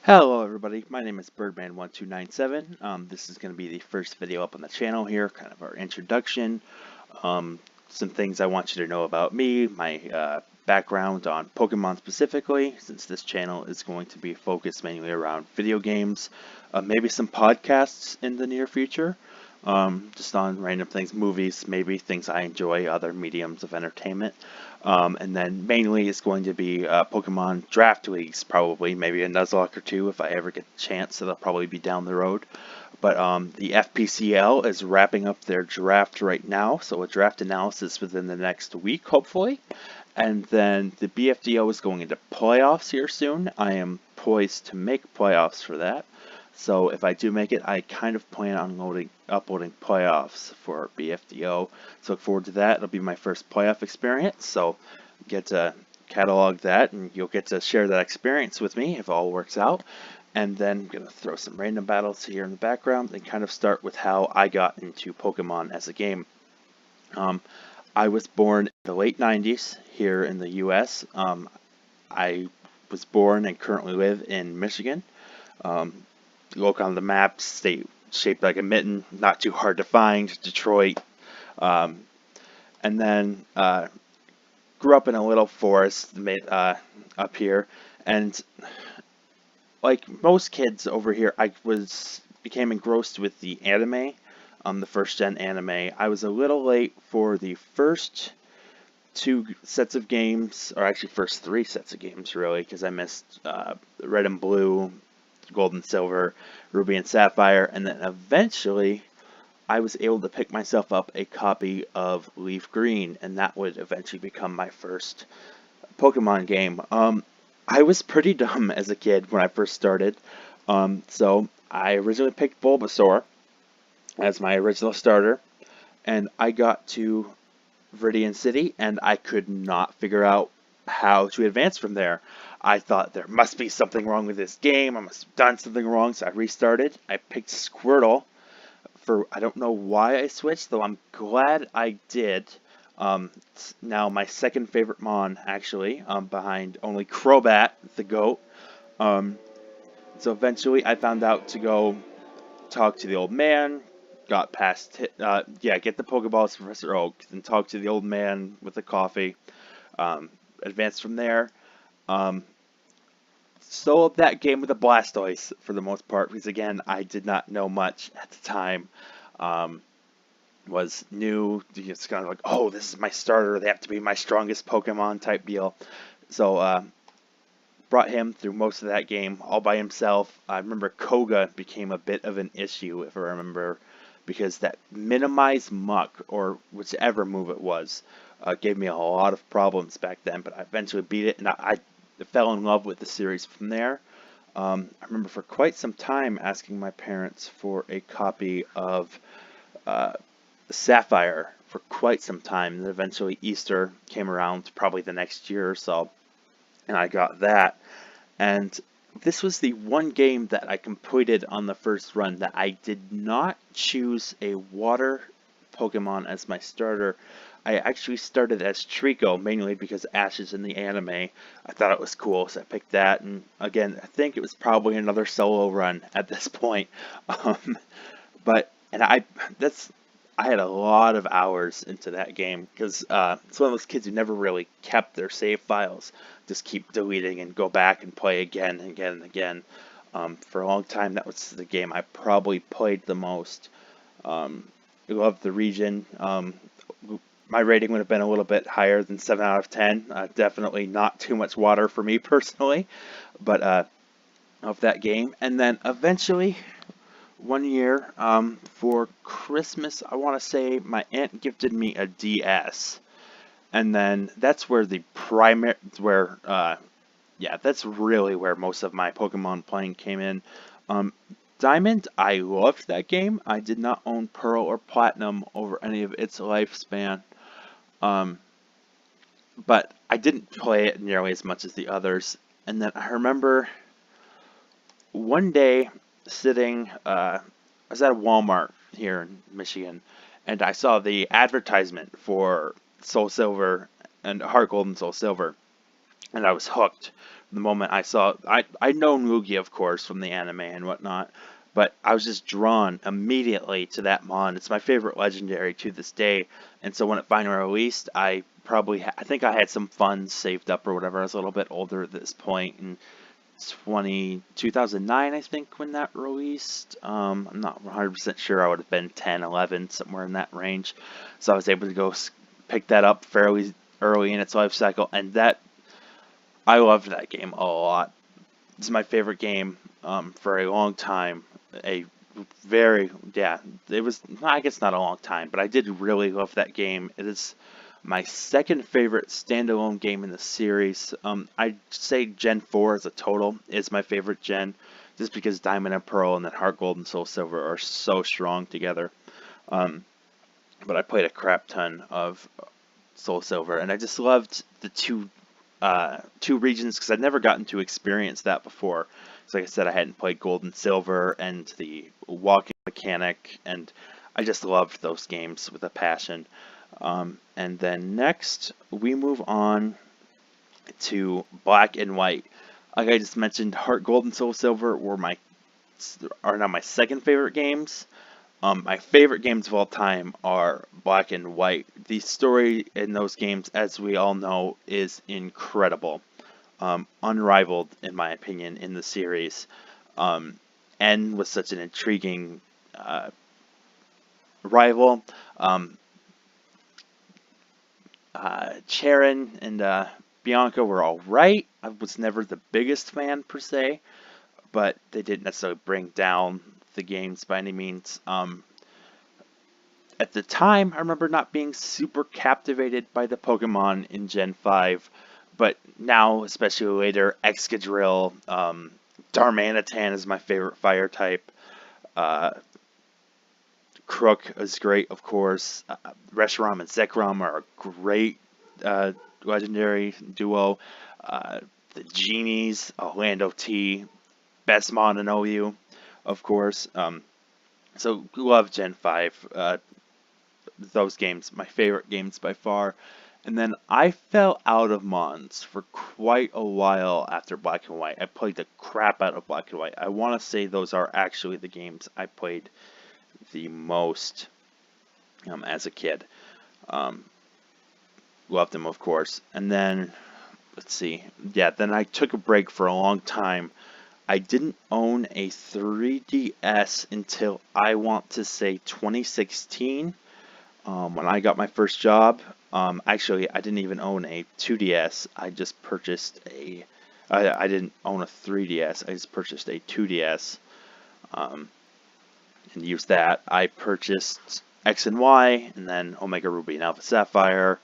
Hello everybody, my name is Birdman1297. This is going to be the first video up on the channel here, kind of our introduction, some things I want you to know about me, my background on Pokemon specifically, since this channel is going to be focused mainly around video games, maybe some podcasts in the near future, just on random things, movies, maybe things I enjoy, other mediums of entertainment. And then mainly it's going to be Pokemon draft leagues, probably, maybe a Nuzlocke or two if I ever get the chance, so they'll probably be down the road. But the FPCL is wrapping up their draft right now, so a draft analysis within the next week, hopefully. And then the BFDO is going into playoffs here soon. I am poised to make playoffs for that. So if I do make it, I kind of plan on uploading playoffs for BFDO. So look forward to that. It'll be my first playoff experience. So get to catalog that, and you'll get to share that experience with me if all works out. And then I'm going to throw some random battles here in the background and kind of start with how I got into Pokemon as a game. I was born in the late 90s here in the US. I was born and currently live in Michigan. Look on the map, state shaped like a mitten, not too hard to find, Detroit. And then grew up in a little forest up here, and like most kids over here, I became engrossed with the anime, the first gen anime. I was a little late for the first two sets of games, or actually first three sets of games really, because I missed Red and Blue, Gold and Silver, Ruby and Sapphire, and then eventually I was able to pick myself up a copy of Leaf Green, and that would eventually become my first Pokemon game. I was pretty dumb as a kid when I first started, so I originally picked Bulbasaur as my original starter, and I got to Viridian City, and I could not figure out how to advance from there. I thought there must be something wrong with this game. I must have done something wrong, so I restarted. I picked Squirtle for, I don't know why I switched, though I'm glad I did. It's now my second favorite Mon, actually, behind only Crobat, the GOAT. So eventually I found out to go talk to the old man, got past, get the Pokeballs from Professor Oak, then talk to the old man with the coffee, advanced from there. Soloed that game with a Blastoise for the most part, because again, I did not know much at the time. Was new, it's kind of like, oh, this is my starter, they have to be my strongest Pokemon type deal. So, brought him through most of that game all by himself. I remember Koga became a bit of an issue, if I remember, because that minimize muck, or whichever move it was, gave me a lot of problems back then, but I eventually beat it, and I fell in love with the series from there. I remember for quite some time asking my parents for a copy of Sapphire for quite some time, and eventually Easter came around probably the next year or so, and I got that. And this was the one game that I completed on the first run that I did not choose a water Pokemon as my starter. I actually started as Trico, mainly because Ash is in the anime. I thought it was cool, so I picked that, and again, I think it was probably another solo run at this point. I had a lot of hours into that game, because it's one of those kids who never really kept their save files, just keep deleting and go back and play again and again and again. For a long time, that was the game I probably played the most. I loved the region. My rating would have been a little bit higher than 7 out of 10. Definitely not too much water for me personally, but of that game. And then eventually, one year, for Christmas, I want to say my aunt gifted me a DS. And then that's where that's really where most of my Pokemon playing came in. Diamond, I loved that game. I did not own Pearl or Platinum over any of its lifespan. But I didn't play it nearly as much as the others. And then I remember one day sitting, I was at a Walmart here in Michigan, and I saw the advertisement for Soul Silver and Heart Gold and Soul Silver, and I was hooked The moment I saw, I'd known Lugia, of course, from the anime and whatnot, but I was just drawn immediately to that mon. It's my favorite legendary to this day, and so when it finally released, I think I had some funds saved up or whatever. I was a little bit older at this point, and 2009, I think, when that released. I'm not 100% sure. I would have been 10, 11, somewhere in that range. So I was able to go pick that up fairly early in its life cycle, and I loved that game a lot. It's my favorite game for a long time. Yeah, it was, I guess not a long time, but I did really love that game. It is my second favorite standalone game in the series. I'd say Gen 4 as a total is my favorite gen, just because Diamond and Pearl and then Heart Gold and Soul Silver are so strong together. But I played a crap ton of Soul Silver, and I just loved the two regions because I'd never gotten to experience that before. So like I said, I hadn't played Gold and Silver and the walking mechanic, and I just loved those games with a passion. And then next, we move on to Black and White. Like I just mentioned, Heart Gold and Soul Silver are now my second favorite games. My favorite games of all time are Black and White. The story in those games, as we all know, is incredible. Unrivaled, in my opinion, in the series. N was such an intriguing rival. Charon and Bianca were alright. I was never the biggest fan, per se, but they didn't necessarily bring down the games by any means. At the time, I remember not being super captivated by the Pokemon in Gen 5, but now, especially later, Excadrill, Darmanitan is my favorite fire type. Crook is great, of course. Reshiram and Zekrom are a great legendary duo. The Genies, Orlando T, best mon in OU, of course. So love Gen 5. Those games, my favorite games by far. And then I fell out of Mons for quite a while after Black and White. I played the crap out of Black and White. I want to say those are actually the games I played the most as a kid. Loved them, of course. And then, let's see. Yeah, then I took a break for a long time. I didn't own a 3DS until I want to say 2016. When I got my first job. Actually, I didn't even own a 2DS. I just purchased I didn't own a 3DS. I just purchased a 2DS and used that. I purchased X and Y, and then Omega Ruby and Alpha Sapphire,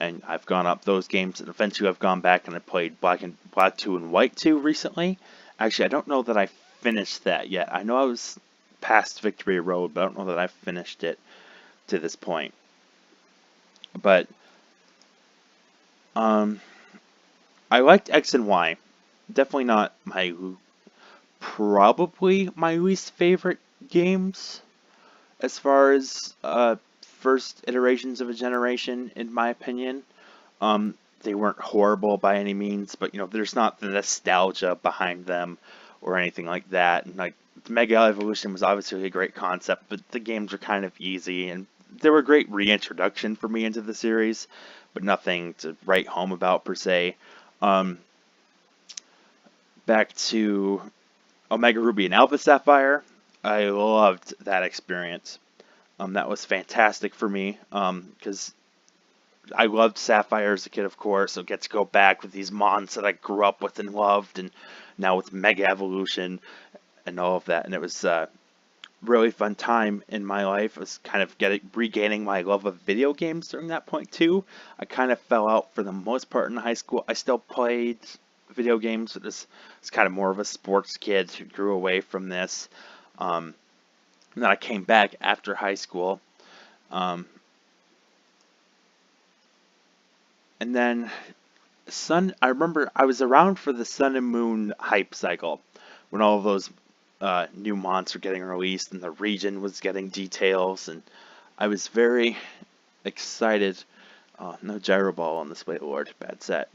and I've gone up those games, and eventually I've gone back and I played Black 2 and White 2 recently. Actually, I don't know that I finished that yet. I know I was past Victory Road, but I don't know that I finished it to this point. But I liked X and Y. Definitely not probably my least favorite games as far as first iterations of a generation, in my opinion. They weren't horrible by any means, but there's not the nostalgia behind them or anything like that. And like Mega Evolution was obviously a great concept, but the games were kind of easy, and they were a great reintroduction for me into the series, but nothing to write home about per se. Back to Omega Ruby and Alpha Sapphire, I loved that experience. That was fantastic for me because I loved Sapphire as a kid, of course, so get to go back with these mons that I grew up with and loved, and now with Mega Evolution and all of that, and it was really fun time in my life. I was kind of regaining my love of video games during that point too. I kind of fell out for the most part in high school. I still played video games, but it's kind of more of a sports kid who grew away from this. And then I came back after high school. And then I remember I was around for the Sun and Moon hype cycle when all of those new mons were getting released and the region was getting details, and I was very excited. Oh, no gyro ball on this way, Lord. Bad set.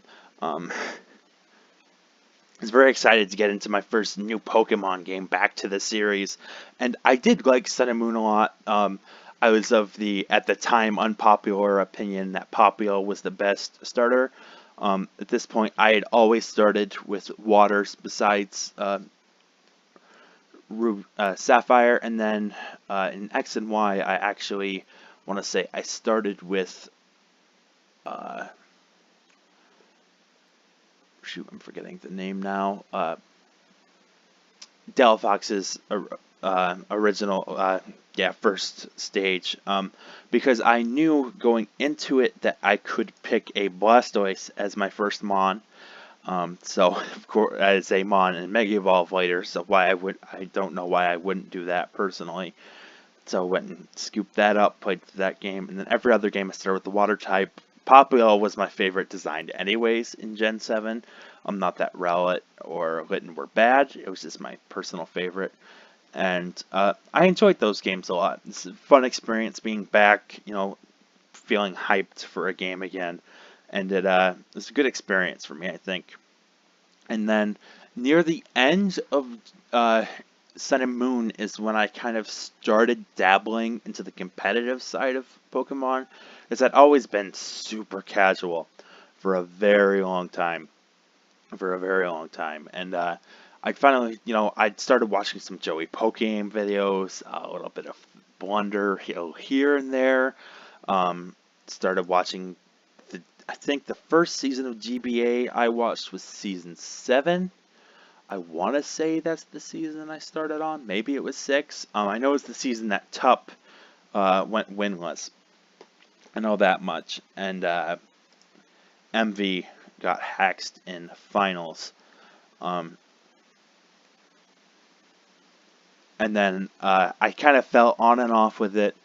was very excited to get into my first new Pokemon game back to the series, and I did like Sun and Moon a lot. I was of the, at the time, unpopular opinion that Popplio was the best starter. At this point, I had always started with waters besides Sapphire, and then in X and Y, I actually want to say I started with shoot, I'm forgetting the name now. Delphox's original, first stage, because I knew going into it that I could pick a Blastoise as my first Mon. So of course, as a Mon and Mega Evolve later. So I don't know why I wouldn't do that personally. So I went and scooped that up, played that game, and then every other game I started with the Water type. Popplio was my favorite designed anyways in Gen 7. Not that Rowlet or Litten were bad, it was just my personal favorite. And I enjoyed those games a lot. It's a fun experience being back, feeling hyped for a game again. And it was a good experience for me, I think. And then near the end of Sun and Moon is when I kind of started dabbling into the competitive side of Pokemon, because I'd always been super casual for a very long time. And I finally, I'd started watching some Joey Pokegame videos, a little bit of Blunder here and there. Started watching, I think the first season of GBA I watched was season 7. I want to say that's the season I started on. Maybe it was 6. I know it's the season that Tup went winless. I know that much. And MV got hexed in finals. And then I kind of fell on and off with it.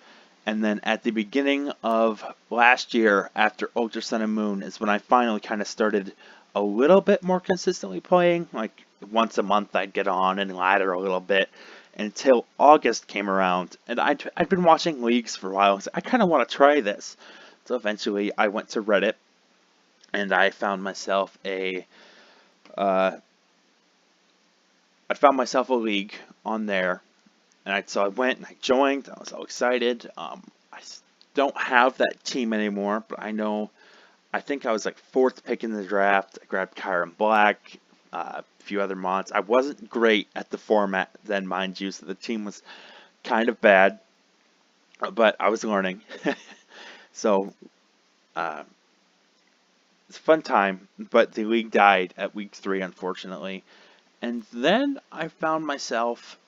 And then at the beginning of last year, after Ultra Sun and Moon, is when I finally kind of started a little bit more consistently playing. Like once a month I'd get on and ladder a little bit until August came around. And I'd been watching leagues for a while. So I kind of want to try this. So eventually I went to Reddit and I found myself a league on there. And so I went and I joined. I was all excited. I don't have that team anymore, but I think I was like 4th pick in the draft. I grabbed Kyron Black, a few other mods. I wasn't great at the format then, mind you, so the team was kind of bad, but I was learning. So it's a fun time, but the league died at week 3, unfortunately. And then I found myself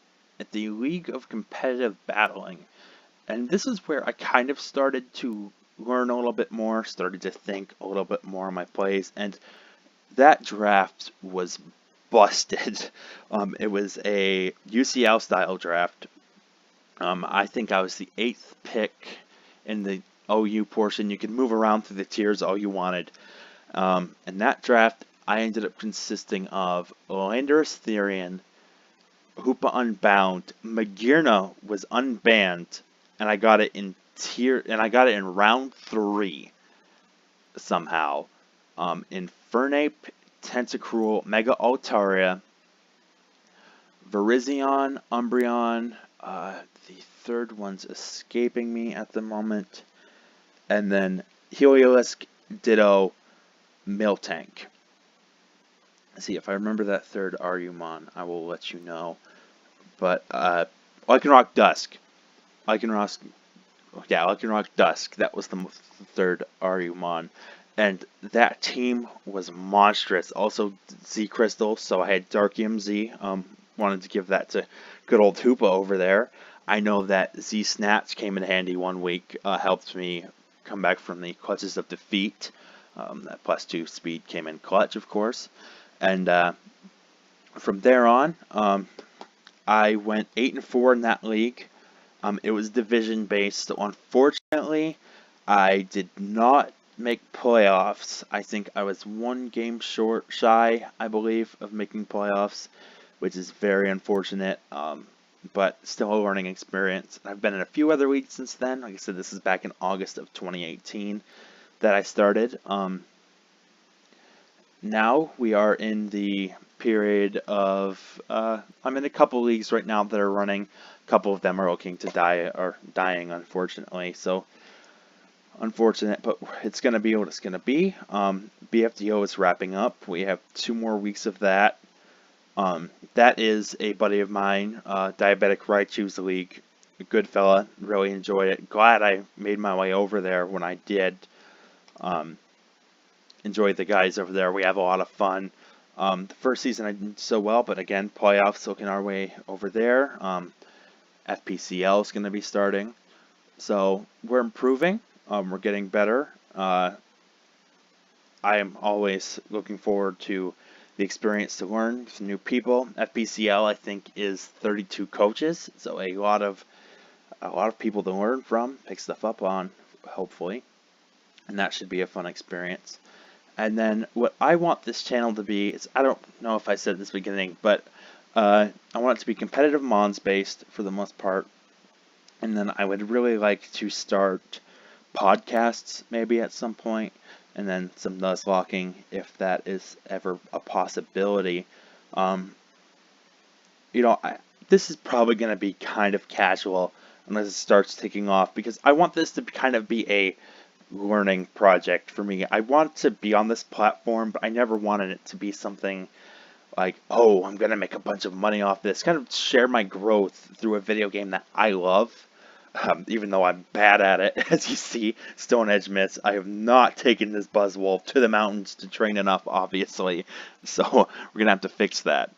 at the League of Competitive Battling. And this is where I kind of started to learn a little bit more, started to think a little bit more on my plays, and that draft was busted. It was a UCL style draft. I think I was the 8th pick in the OU portion. You could move around through the tiers all you wanted. And that draft, I ended up consisting of Landorus Therian, Hoopa Unbound, Magearna was unbanned, and I got it in round 3 somehow. Infernape, Tentacruel, Mega Altaria, Virizion, Umbreon, the third one's escaping me at the moment, and then Heliolisk, Ditto, Miltank. Let's see, if I remember that third Arumon, I will let you know. But Lycanroc Dusk. Lycanroc Dusk. That was the third Arumon. And that team was monstrous. Also Z Crystal, so I had Darkium Z. Wanted to give that to good old Hoopa over there. I know that Z Snatch came in handy one week. Helped me come back from the clutches of defeat. That +2 speed came in clutch, of course. And from there on, I went 8-4 in that league. It was division based, so unfortunately, I did not make playoffs. I think I was 1 game shy, I believe, of making playoffs, which is very unfortunate. But still a learning experience. I've been in a few other leagues since then. Like I said, this is back in August of 2018 that I started. Now we are in the period of, I'm in a couple leagues right now that are running. A couple of them are looking to die, or dying, unfortunately. So, unfortunate, but it's going to be what it's going to be. BFDO is wrapping up. We have 2 more weeks of that. That is a buddy of mine, Diabetic Raichu's League. A good fella, really enjoyed it. Glad I made my way over there when I did. Enjoyed the guys over there. We have a lot of fun. The first season I didn't so well, but again, playoffs looking our way over there. FPCL is going to be starting. So we're improving. We're getting better. I am always looking forward to the experience to learn some new people. FPCL, I think, is 32 coaches, so a lot of people to learn from, pick stuff up on, hopefully, and that should be a fun experience. And then what I want this channel to be is, I don't know if I said this beginning, but I want it to be competitive Mons based for the most part, and then I would really like to start podcasts maybe at some point, and then some nuzlocking if that is ever a possibility. This is probably going to be kind of casual unless it starts taking off, because I want this to kind of be a learning project for me. I want to be on this platform, but I never wanted it to be something like, oh, I'm going to make a bunch of money off this. Kind of share my growth through a video game that I love. Even though I'm bad at it, as you see, Stone Edge Myths, I have not taken this Buzzwolf to the mountains to train enough, obviously, so we're going to have to fix that.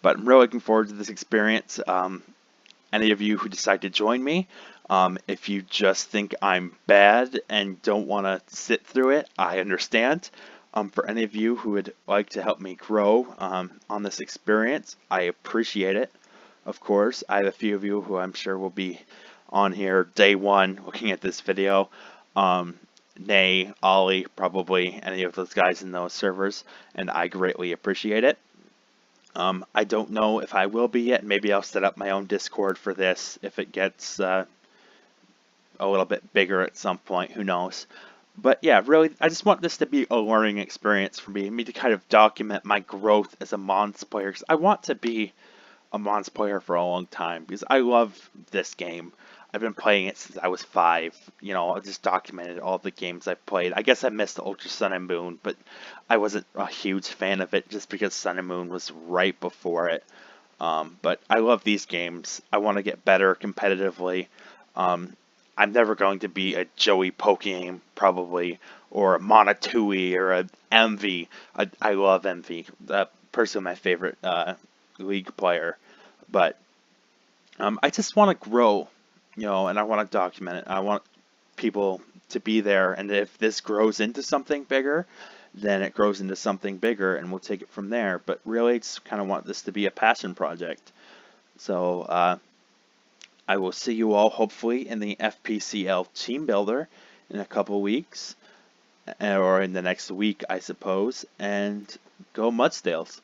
But I'm really looking forward to this experience. Any of you who decide to join me, if you just think I'm bad and don't want to sit through it, I understand. For any of you who would like to help me grow on this experience, I appreciate it. Of course, I have a few of you who I'm sure will be on here day one looking at this video. Nay, Ollie, probably any of those guys in those servers, and I greatly appreciate it. I don't know if I will be yet. Maybe I'll set up my own Discord for this if it gets a little bit bigger at some point. Who knows? But yeah, really, I just want this to be a learning experience for me to kind of document my growth as a Mons player, because I want to be a Mons player for a long time, because I love this game. I've been playing it since I was 5. I just documented all the games I've played. I guess I missed the Ultra Sun and Moon, but I wasn't a huge fan of it just because Sun and Moon was right before it. But I love these games. I want to get better competitively. I'm never going to be a Joey Pokegame, probably, or a Monotui, or a Envy. I love Envy. Personally, my favorite League player. But I just want to grow, and I want to document it. I want people to be there, and if this grows into something bigger, then it grows into something bigger, and we'll take it from there. But really, I just kind of want this to be a passion project. So I will see you all hopefully in the FPCL Team Builder in a couple weeks, or in the next week, I suppose, and go Mudsdales.